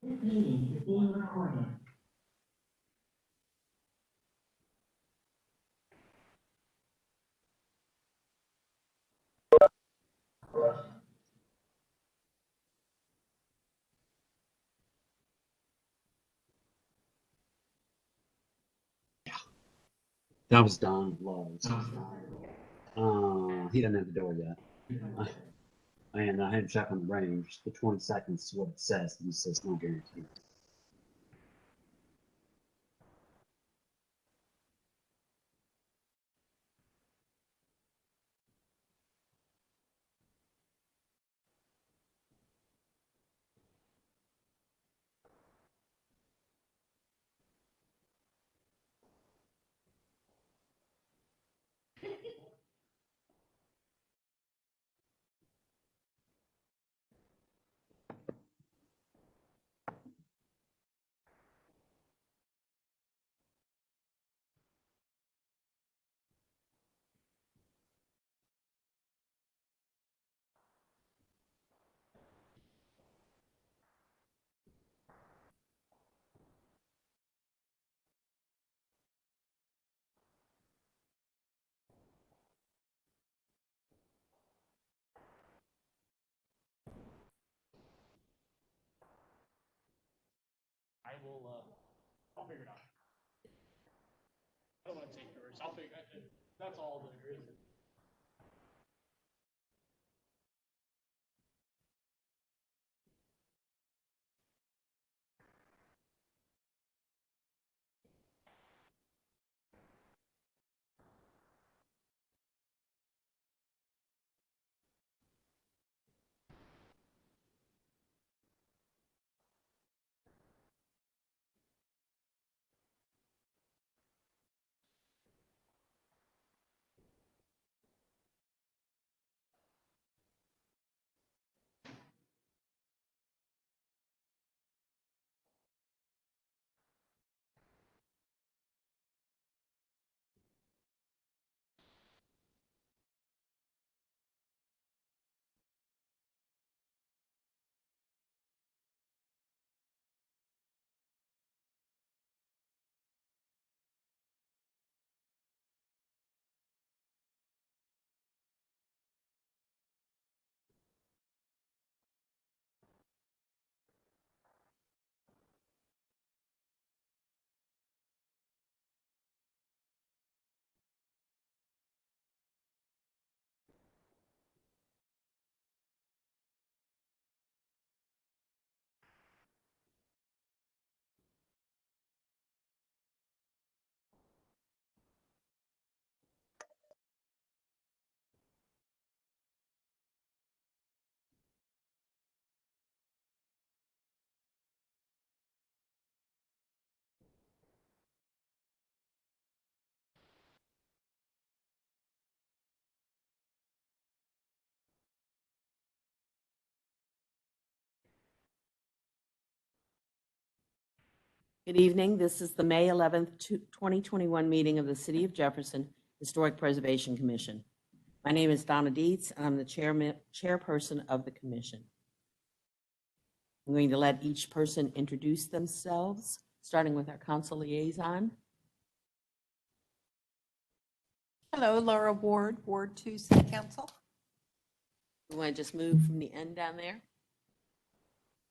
This meeting is being recorded. That was Don Lowe's. He doesn't have the door yet. And I had to check on the range. The 20 seconds is what it says. He says no guarantee. I'll figure it out. I don't want to take yours. I'll figure it. That's all there is. Good evening. This is the May 11th, 2021 meeting of the City of Jefferson Historic Preservation Commission. My name is Donna Dietz, and I'm the chairperson of the commission. I'm going to let each person introduce themselves, starting with our council liaison. Hello, Laura Ward, Ward 2 City Council. You want to just move from the end down there?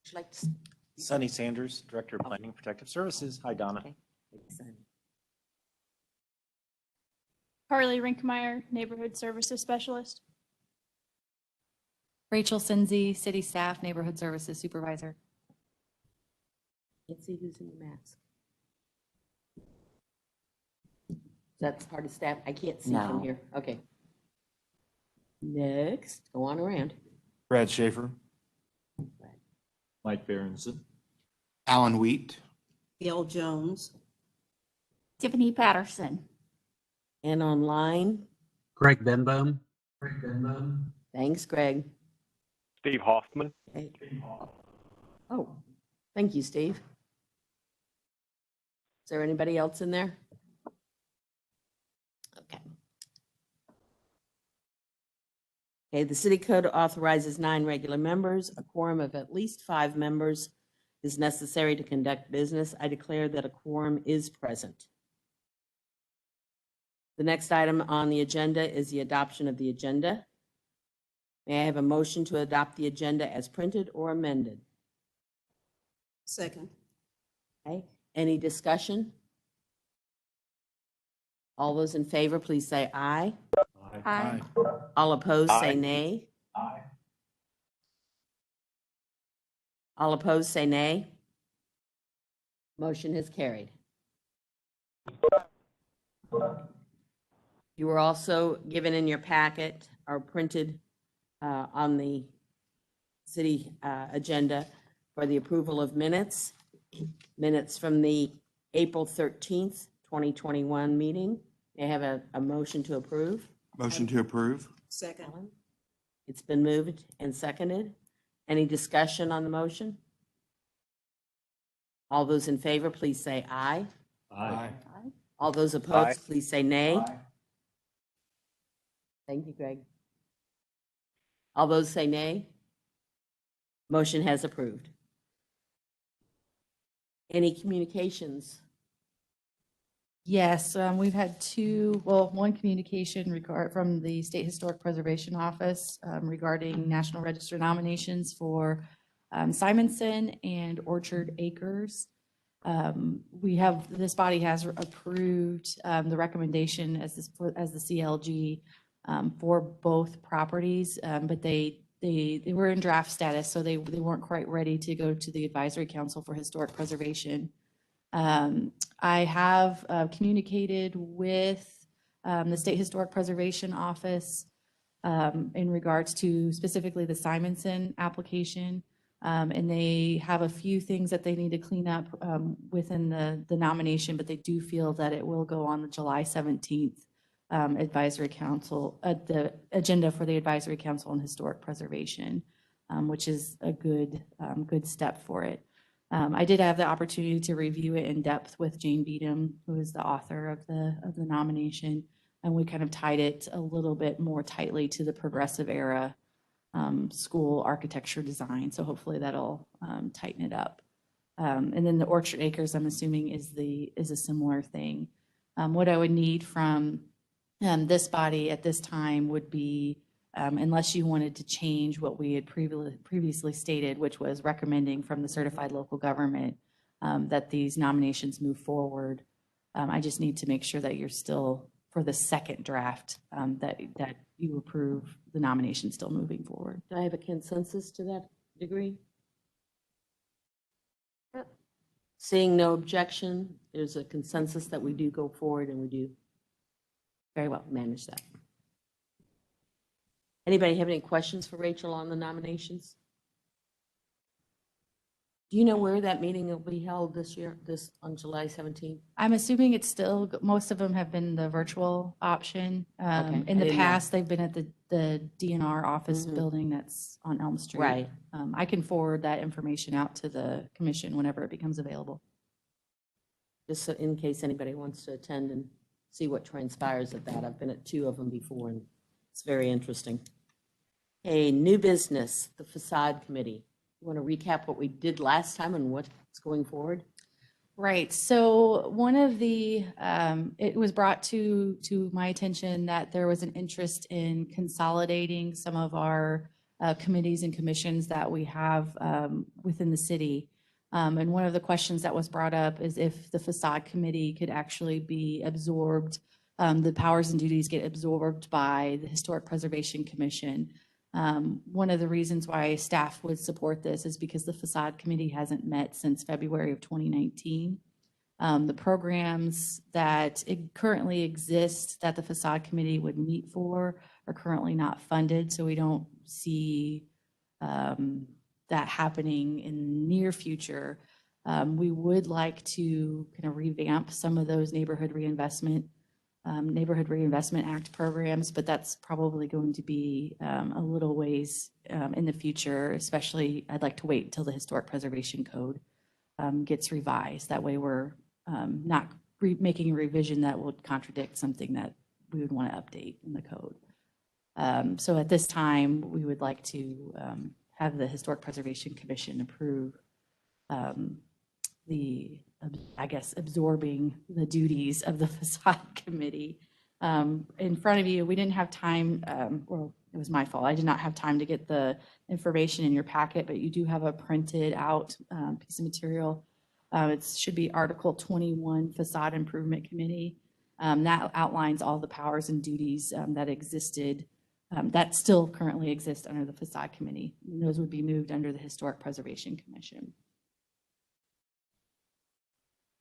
Would you like to? Sonny Sanders, Director of Planning and Protective Services. Hi, Donna. Okay. Thanks, Sonny. Carly Rinkmeyer, Neighborhood Services Specialist. Rachel Sinzi, City Staff, Neighborhood Services Supervisor. Can't see who's in the mask. That's part of staff. I can't see from No. here. Okay. Next, go on around. Brad Schaefer. Mike Berenson. Alan Wheat. Gail Jones. Tiffany Patterson. And online, Greg Benboom. thanks, Greg. Steve Hoffman. Okay. Oh, thank you, Steve. Is there anybody else in there? Okay. Okay, the city code authorizes 9 regular members, a quorum of at least 5 members. is necessary to conduct business, I declare that a quorum is present. The next item on the agenda is the adoption of the agenda. May I have a motion to adopt the agenda as printed or amended? Second. Okay, any discussion? All those in favor, please say aye. Aye. All opposed, say Aye. nay. All opposed, say nay. Motion is carried. You were also given in your packet or printed on the city agenda for the approval of minutes. Minutes from the April 13th, 2021 meeting. May I have a motion to approve? Motion to approve. Second. Ellen? It's been moved and seconded. Any discussion on the motion? All those in favor, please say aye. Aye. All those Aye. opposed, please say nay. Thank you, Greg. All those say nay. Motion has approved. Any communications? Yes, we've had one communication from the State Historic Preservation Office regarding National Register nominations for Simonson and Orchard Acres. This body has approved the recommendation as the CLG for both properties, but they were in draft status, so they weren't quite ready to go to the Advisory Council for Historic Preservation. I have communicated with the State Historic Preservation Office in regards to specifically the Simonson application. And they have a few things that they need to clean up within the nomination, but they do feel that it will go on the July 17th Advisory Council, the agenda for the Advisory Council on Historic Preservation, which is a good step for it. I did have the opportunity to review it in depth with Jane Beadham, who is the author of the nomination, and we kind of tied it a little bit more tightly to the progressive era school architecture design. So hopefully that'll tighten it up. And then the Orchard Acres, I'm assuming, is a similar thing. What I would need from this body at this time would be, unless you wanted to change what we had previously stated, which was recommending from the certified local government that these nominations move forward. I just need to make sure that you're still, for the second draft, that you approve the nomination still moving forward. Do I have a consensus to that degree? Seeing no objection, there's a consensus that we do go forward, and we do very well manage that. Anybody have any questions for Rachel on the nominations? Do you know where that meeting will be held this year, on July 17th? I'm assuming it's still, most of them have been the virtual option. Okay, I In the didn't know. past, they've been at the DNR office Mhm. building that's on Elm Street. Right. I can forward that information out to the commission whenever it becomes available. Just so in case anybody wants to attend and see what transpires at that. I've been at 2 of them before, and it's very interesting. Okay, new business, the Facade Committee. You want to recap what we did last time and what's going forward? Right. So one of it was brought to my attention that there was an interest in consolidating some of our committees and commissions that we have within the city. And one of the questions that was brought up is if the Facade Committee could actually be absorbed, the powers and duties get absorbed by the Historic Preservation Commission. One of the reasons why staff would support this is because the Facade Committee hasn't met since February of 2019. The programs that currently exist that the Facade Committee would meet for are currently not funded, so we don't see that happening in the near future. We would like to kind of revamp some of those Neighborhood Reinvestment Act programs, but that's probably going to be a little ways in the future. Especially, I'd like to wait until the Historic Preservation Code gets revised. That way we're not making a revision that would contradict something that we would want to update in the code. So at this time, we would like to have the Historic Preservation Commission approve I guess, absorbing the duties of the Facade Committee. In front of you, we didn't have time, well, it was my fault. I did not have time to get the information in your packet, but you do have a printed out piece of material. It should be Article 21 Facade Improvement Committee. That outlines all the powers and duties that existed, that still currently exist under the Facade Committee. And those would be moved under the Historic Preservation Commission.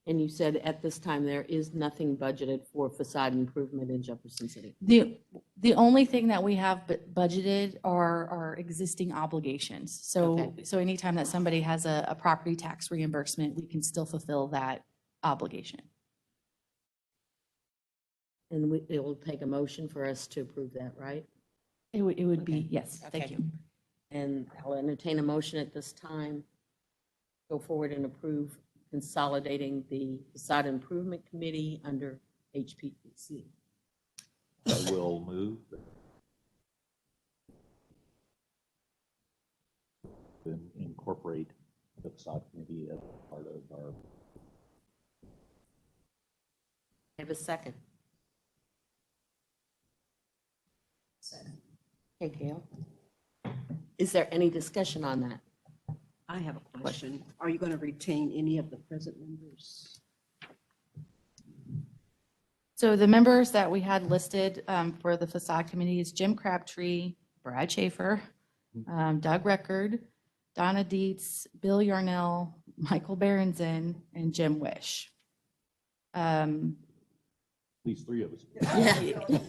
And you said at this time, there is nothing budgeted for facade improvement in Jefferson City. The only thing that we have budgeted are our existing obligations. So, Okay. so anytime that somebody has a property tax reimbursement, we can still fulfill that obligation. And it will take a motion for us to approve that, right? It would Okay. be, yes, thank Okay. you. And I'll entertain a motion at this time. Go forward and approve consolidating the Facade Improvement Committee under HPPC. I will move. And incorporate the facade committee as part of our. Have a second. Second. Okay, Gail. Is there any discussion on that? I have a question. Are you going to retain any of the present members? So the members that we had listed for the Facade Committee is Jim Crabtree, Brad Schaefer, Doug Record, Donna Dietz, Bill Yarnell, Michael Berenson, and Jim Wish. At least three of us. Yeah.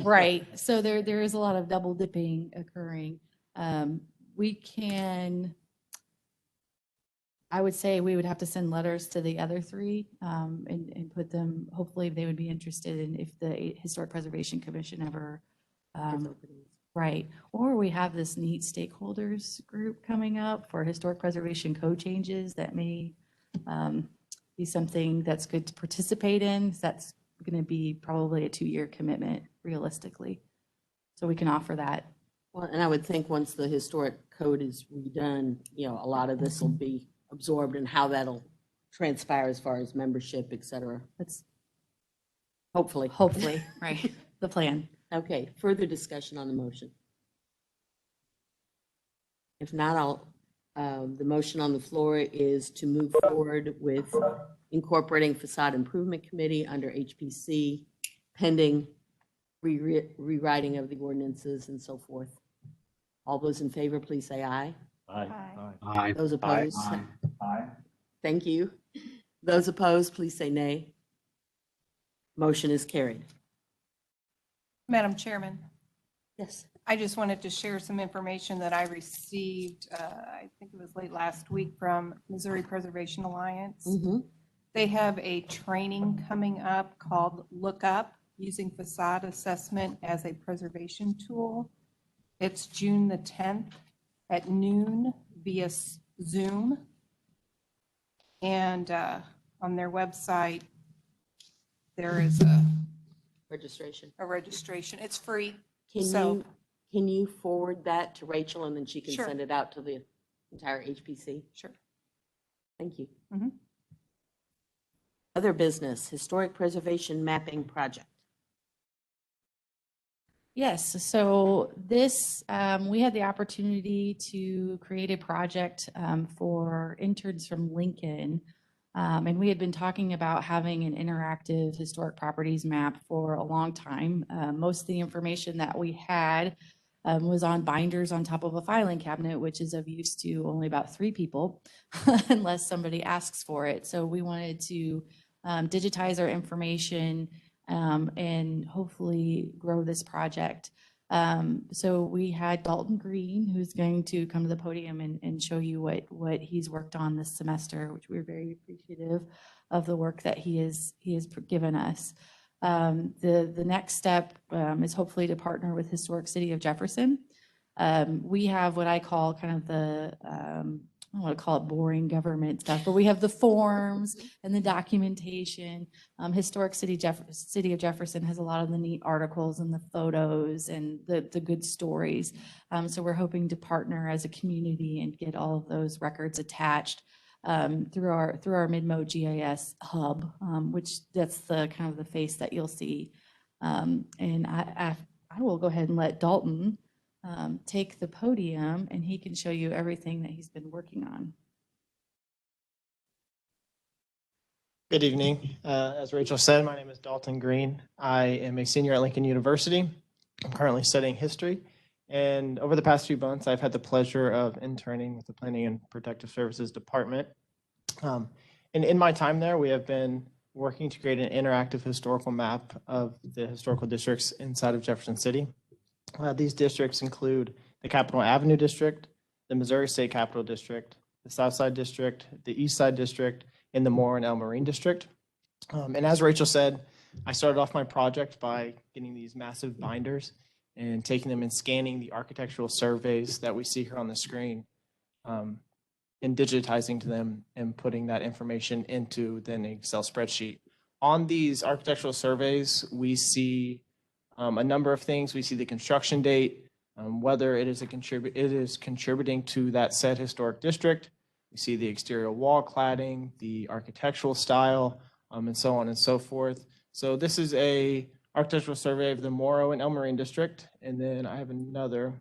Right. So there is a lot of double dipping occurring. I would say we would have to send letters to the other three and put them, hopefully they would be interested in if the Historic Preservation Commission ever, right. Or we have this neat stakeholders group coming up for historic preservation code changes that may be something that's good to participate in. That's going to be probably a 2-year commitment realistically. So we can offer that. Well, and I would think once the historic code is redone, a lot of this will be absorbed and how that'll transpire as far as membership, et cetera. That's Hopefully. right, the plan. Okay, further discussion on the motion. If not, the motion on the floor is to move forward with incorporating Facade Improvement Committee under HPC pending rewriting of the ordinances and so forth. All those in favor, please say aye. Aye. Aye. Those opposed? Aye. Thank you. Those opposed, please say nay. Motion is carried. Madam Chairman, Yes. I just wanted to share some information that I received, I think it was late last week from Missouri Preservation Alliance. Mm-hmm. They have a training coming up called Look Up, using facade assessment as a preservation tool. It's June the 10th at noon via Zoom. And on their website, there is Registration. a registration. It's free. Can you forward that to Rachel and then she can Sure. send it out to the entire HPC? Sure. Thank you. Mhm. Other business, historic preservation mapping project. Yes, so this, we had the opportunity to create a project for interns from Lincoln. And we had been talking about having an interactive historic properties map for a long time. Most of the information that we had was on binders on top of a filing cabinet, which is of use to only about 3 people, unless somebody asks for it. So we wanted to digitize our information and hopefully grow this project. So we had Dillon Green, who's going to come to the podium and show you what he's worked on this semester, which we're very appreciative of the work that he has given us. The next step is hopefully to partner with Historic City of Jefferson. We have what I call kind of I don't want to call it boring government stuff, but we have the forms and the documentation. Historic City of Jefferson has a lot of the neat articles and the photos and the good stories. So we're hoping to partner as a community and get all of those records attached through our Midmo GIS hub, which that's the kind of the face that you'll see. And I will go ahead and let Dalton take the podium, and he can show you everything that he's been working on. Good evening. As Rachel said, my name is Dalton Green. I am a senior at Lincoln University. I'm currently studying history. And over the past few months, I've had the pleasure of interning with the Planning and Protective Services Department. And in my time there, we have been working to create an interactive historical map of the historical districts inside of Jefferson City. These districts include the Capitol Avenue District, the Missouri State Capitol District, the South Side District, the East Side District, and the Moore and El Marine District. And as Rachel said, I started off my project by getting these massive binders and taking them and scanning the architectural surveys that we see here on the screen, and digitizing to them and putting that information into then an Excel spreadsheet. On these architectural surveys, we see a number of things. We see the construction date, whether it is contributing to that said historic district. We see the exterior wall cladding, the architectural style, and so on and so forth. So this is a architectural survey of the Morrow and El Marine District. And then I have another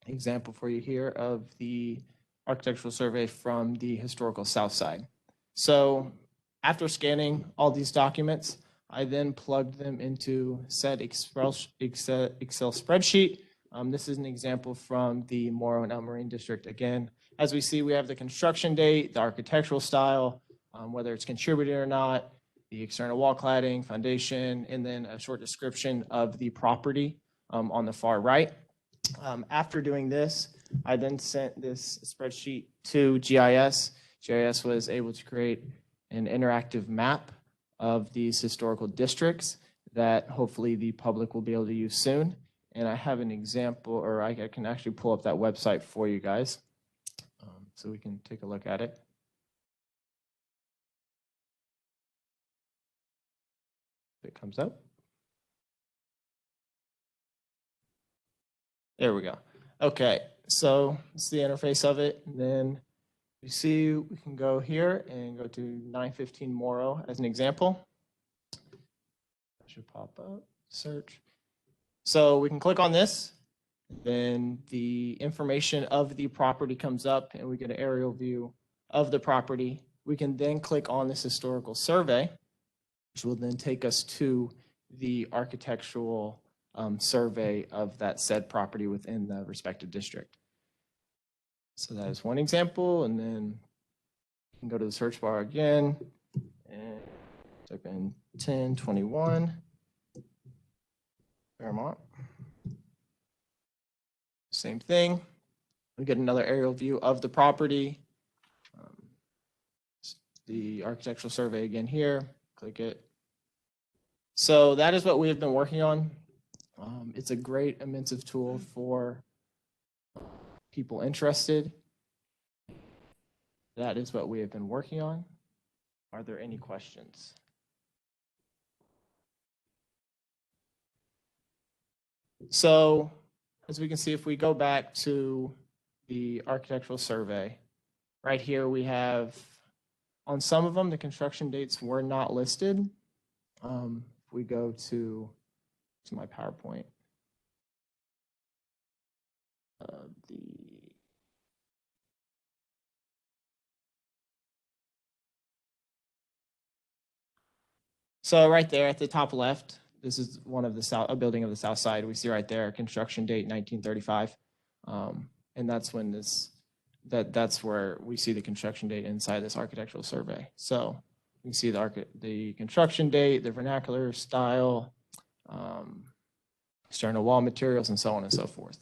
example for you here of the architectural survey from the historical South Side. So after scanning all these documents, I then plugged them into said Excel spreadsheet. This is an example from the Morrow and El Marine District. Again, as we see, we have the construction date, the architectural style, whether it's contributed or not, the external wall cladding, foundation, and then a short description of the property on the far right. After doing this, I then sent this spreadsheet to GIS. GIS was able to create an interactive map of these historical districts that hopefully the public will be able to use soon. And I have an example, or I can actually pull up that website for you guys so we can take a look at it. If it comes up. There we go. Okay, so it's the interface of it. And then you see we can go here and go to 915 Morrow as an example. That should pop up, search. So we can click on this, then the information of the property comes up and we get an aerial view of the property. We can then click on this historical survey, which will then take us to the architectural survey of that said property within the respective district. So that is one example, and then you can go to the search bar again and type in 1021 Fairmont. Same thing. We get another aerial view of the property. The architectural survey again here. Click it. So that is what we have been working on. It's a great, immense tool for people interested. That is what we have been working on. Are there any questions? So as we can see, if we go back to the architectural survey, right here we have, on some of them, the construction dates were not listed. If we go to my PowerPoint, so right there at the top left, this is one of the a building of the South Side. We see right there, construction date 1935, and that's when that's where we see the construction date inside this architectural survey. So you can see the construction date, the vernacular style, external wall materials, and so on and so forth.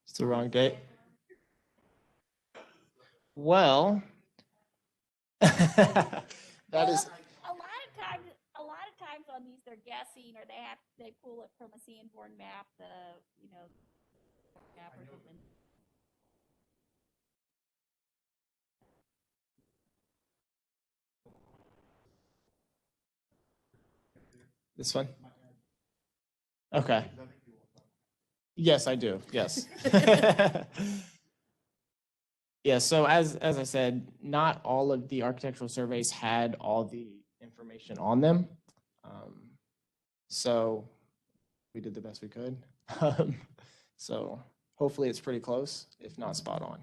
It's the wrong date. Well, that is. A lot of times on these, they're guessing, or they pull it from a Sanborn map, map or something. This one? Okay. Yes, I do. Yes. Yeah, so as I said, not all of the architectural surveys had all the information on them. So we did the best we could. So hopefully it's pretty close, if not spot on.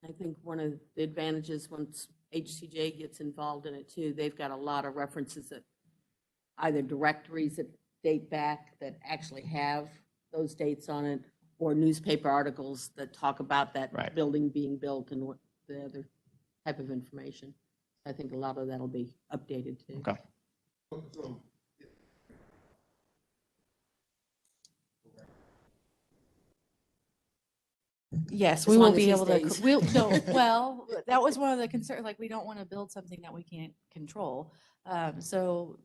I think one of the advantages, once HCJ gets involved in it too, they've got a lot of references that either directories that date back that actually have those dates on it, or newspaper articles that talk about that Right. building being built and what the other type of information. I think a lot of that'll be updated too. Okay. Yes, As we will long as be he able to, stays. we'll, no, well, that was one of the concerns, like, we don't want to build something that we can't control. So,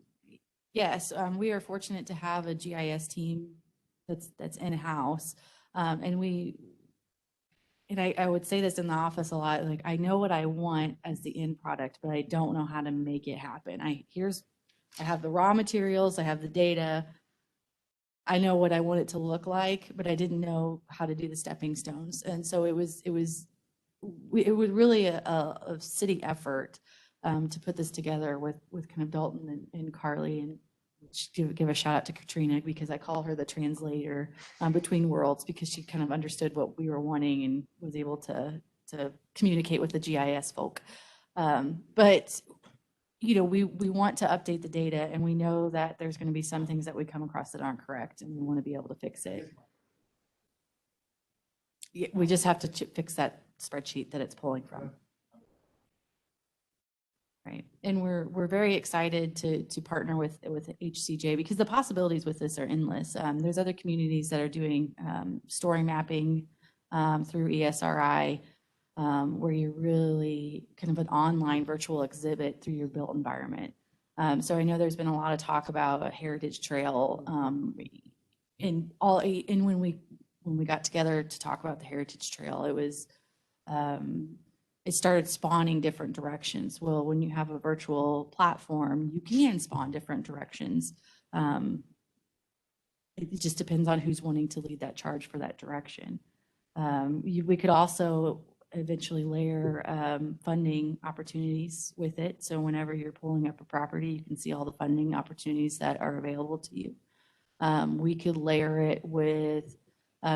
yes, we are fortunate to have a GIS team that's in-house. And I would say this in the office a lot, like, I know what I want as the end product, but I don't know how to make it happen. I have the raw materials, I have the data. I know what I want it to look like, but I didn't know how to do the stepping stones. And so it was really a city effort to put this together with kind of Dalton and Carly, and give a shout out to Katrina, because I call her the translator between worlds, because she kind of understood what we were wanting and was able to communicate with the GIS folk. But we want to update the data, and we know that there's going to be some things that we come across that aren't correct, and we want to be able to fix it. Yeah, we just have to fix that spreadsheet that it's pulling from. Right. And we're very excited to partner with HCJ, because the possibilities with this are endless. There's other communities that are doing story mapping through ESRI, where you're really kind of an online virtual exhibit through your built environment. So I know there's been a lot of talk about a heritage trail, and when we got together to talk about the heritage trail, it started spawning different directions. Well, when you have a virtual platform, you can spawn different directions. It just depends on who's wanting to lead that charge for that direction. We could also eventually layer funding opportunities with it. So whenever you're pulling up a property, you can see all the funding opportunities that are available to you. We could layer it with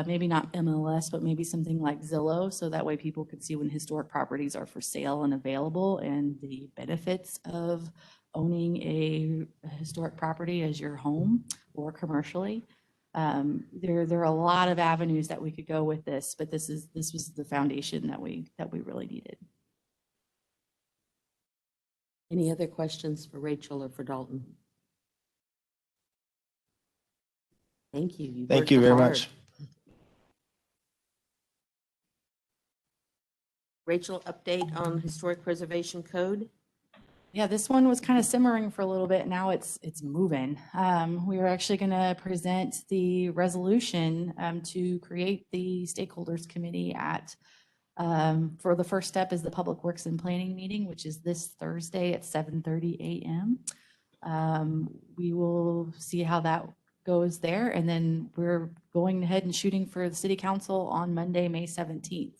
maybe not MLS, but maybe something like Zillow, so that way people could see when historic properties are for sale and available, and the benefits of owning a historic property as your home or commercially. There are a lot of avenues that we could go with this, but this was the foundation that we really needed. Any other questions for Rachel or for Dalton? Thank you. Thank you very much. Rachel, update on Historic Preservation Code? Yeah, this one was kind of simmering for a little bit. Now it's moving. We are actually going to present the resolution to create the stakeholders committee for the first step is the Public Works and Planning meeting, which is this Thursday at 7:30 a.m. We will see how that goes there. And then we're going ahead and shooting for the city council on Monday, May 17th.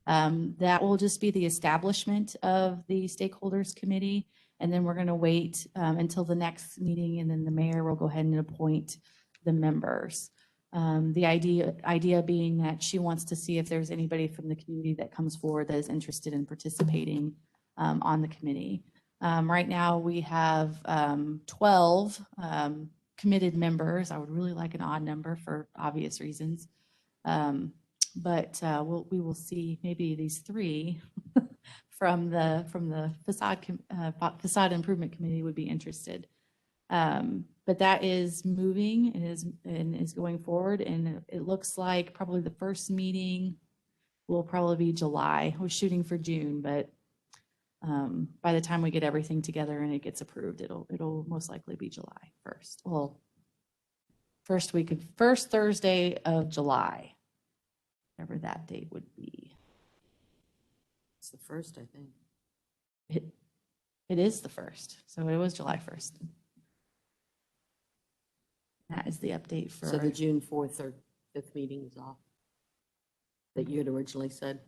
That will just be the establishment of the stakeholders committee. And then we're going to wait until the next meeting, and then the mayor will go ahead and appoint the members. The idea being that she wants to see if there's anybody from the community that comes forward that is interested in participating on the committee. Right now we have 12 committed members. I would really like an odd number for obvious reasons. But we will see maybe these 3 from the facade improvement committee would be interested. But that is moving and is going forward, and it looks like probably the first meeting will probably be July. We're shooting for June, but by the time we get everything together and it gets approved, it'll most likely be July 1st. Well, first Thursday of July. Whatever that date would be. It's the first, I think. It is the 1st, so it was July 1st. is the update for. So the June 4th or 5th meeting is off that you had originally said?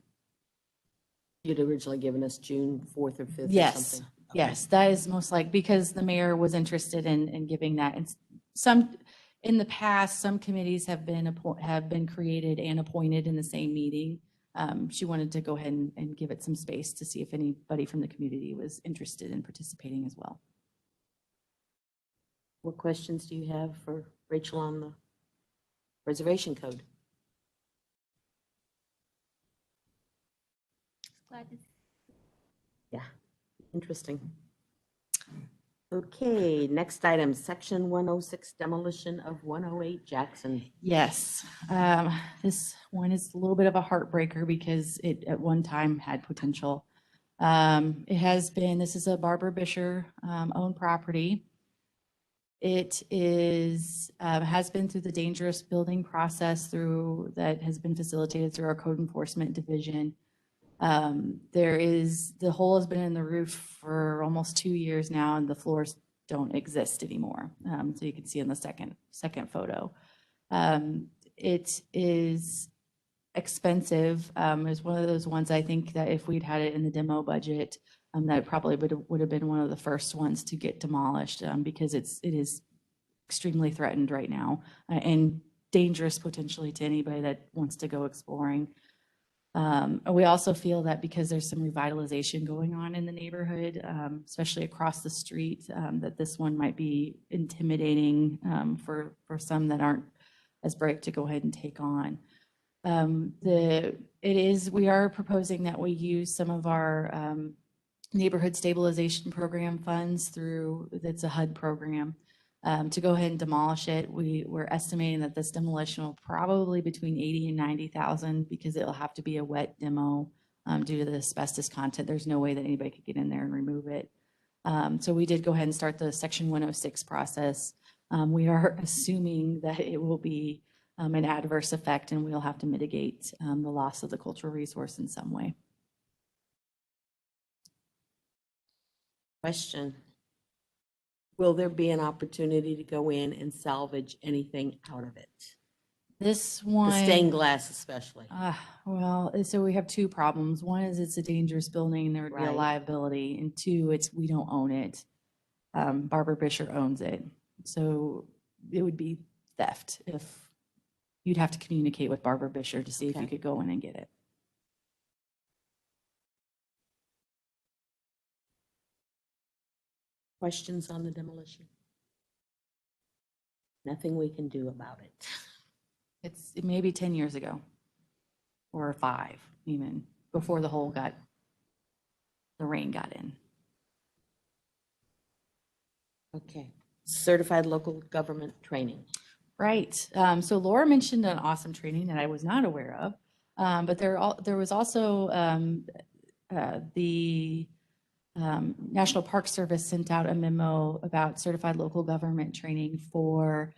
You'd originally given us June 4th or 5th or Yes, something? Okay. yes, that is most like, because the mayor was interested in giving that. And some, in the past, some committees have been created and appointed in the same meeting. She wanted to go ahead and give it some space to see if anybody from the community was interested in participating as well. What questions do you have for Rachel on the reservation code? Glad to Yeah, interesting. Okay, next item, section 106 demolition of 108 Jackson. Yes, this one is a little bit of a heartbreaker because it at one time had potential. It has been, this is a Barbara Bisher owned property. It is, has been through the dangerous building process that has been facilitated through our code enforcement division. The hole has been in the roof for almost 2 years now, and the floors don't exist anymore. So you can see in the second photo. It is expensive. It's one of those ones I think that if we'd had it in the demo budget, that probably would have been one of the first ones to get demolished, because it is extremely threatened right now, and dangerous potentially to anybody that wants to go exploring. We also feel that because there's some revitalization going on in the neighborhood, especially across the street, that this one might be intimidating for some that aren't as brave to go ahead and take on. We are proposing that we use some of our neighborhood stabilization program funds that's a HUD program, to go ahead and demolish it. We're estimating that this demolition will probably between 80 and 90,000, because it'll have to be a wet demo due to the asbestos content. There's no way that anybody could get in there and remove it. So we did go ahead and start the section 106 process. We are assuming that it will be an adverse effect, and we'll have to mitigate the loss of the cultural resource in some way. Question. Will there be an opportunity to go in and salvage anything out of it? This one. The stained glass especially. Well, so we have two problems. One is it's a dangerous building and there would be a Right. liability. And two, we don't own it. Barbara Bisher owns it. So it would be theft if you'd have to communicate with Barbara Bisher to see if you Okay. could go in and get it. Questions on the demolition? Nothing we can do about it. It may be 10 years ago or 5, even before the rain got in. Okay. Certified local government training. Right. So Laura mentioned an awesome training that I was not aware of, but there was also the National Park Service sent out a memo about certified local government training for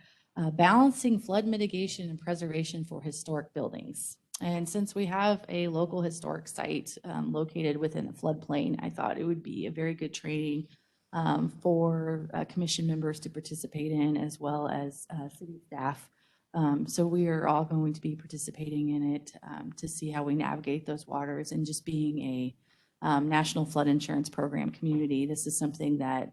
balancing flood mitigation and preservation for historic buildings. And since we have a local historic site located within a floodplain, I thought it would be a very good training for commission members to participate in, as well as city staff. So we are all going to be participating in it to see how we navigate those waters, and just being a National Flood Insurance Program community. This is something that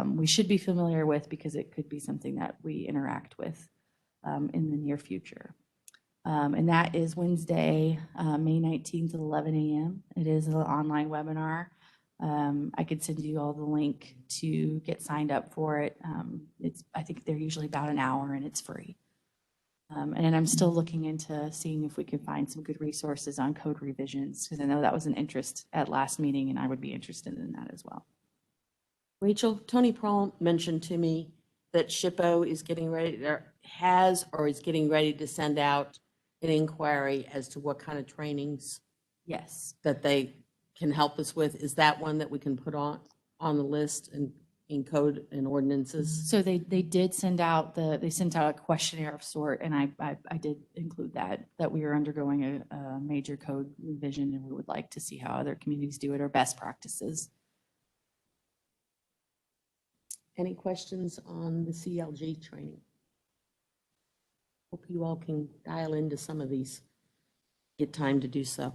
we should be familiar with, because it could be something that we interact with in the near future. And that is Wednesday, May 19th at 11 a.m. It is an online webinar. I could send you all the link to get signed up for it. I think they're usually about an hour, and it's free. And I'm still looking into seeing if we can find some good resources on code revisions, because I know that was an interest at last meeting, and I would be interested in that as well. Rachel, Tony Prawl mentioned to me that SHPO is getting ready, or is getting ready to send out an inquiry as to what kind of trainings Yes. that they can help us with. Is that one that we can put on the list and in code and ordinances? So they did send out a questionnaire of sort, and I did include that we are undergoing a major code revision, and we would like to see how other communities do it, or best practices. Any questions on the CLG training? Hope you all can dial into some of these, get time to do so.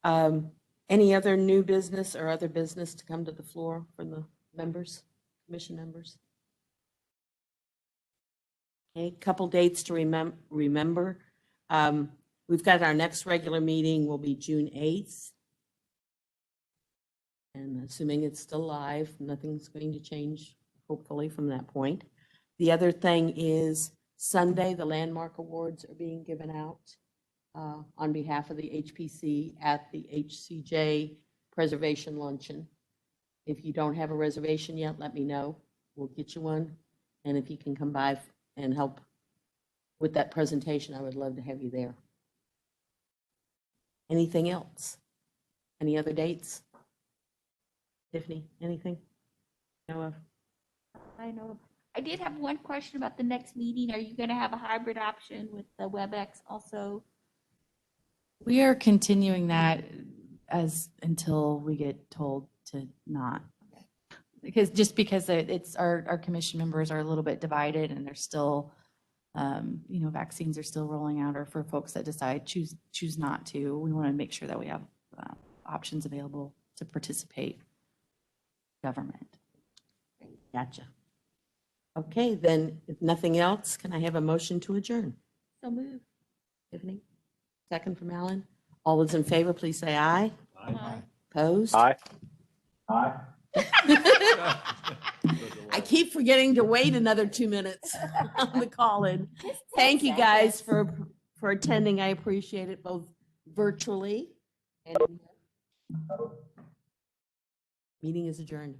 Any other new business or other business to come to the floor from the members, commission members? Okay, couple dates to remember. We've got our next regular meeting will be June 8th. And assuming it's still live, nothing's going to change, hopefully, from that point. The other thing is Sunday, the landmark awards are being given out on behalf of the HPC at the HCJ Preservation Luncheon. If you don't have a reservation yet, let me know. We'll get you one. And if you can come by and help with that presentation, I would love to have you there. Anything else? Any other dates? Tiffany, anything? Know of? I know. I did have one question about the next meeting. Are you going to have a hybrid option with the WebEx also? We are continuing that until we get told to not. Because it's our commission members are a little bit divided and they're still, vaccines are still rolling out, or for folks that choose not to, we want to make sure that we have options available to participate. Government. Gotcha. Okay, then if nothing else, can I have a motion to adjourn? So move. Tiffany? Second from Alan. All those in favor, please say aye. Aye. Opposed? Aye. Aye. I keep forgetting to wait another 2 minutes on the call-in. Thank you guys for attending. I appreciate it both virtually and meeting is adjourned.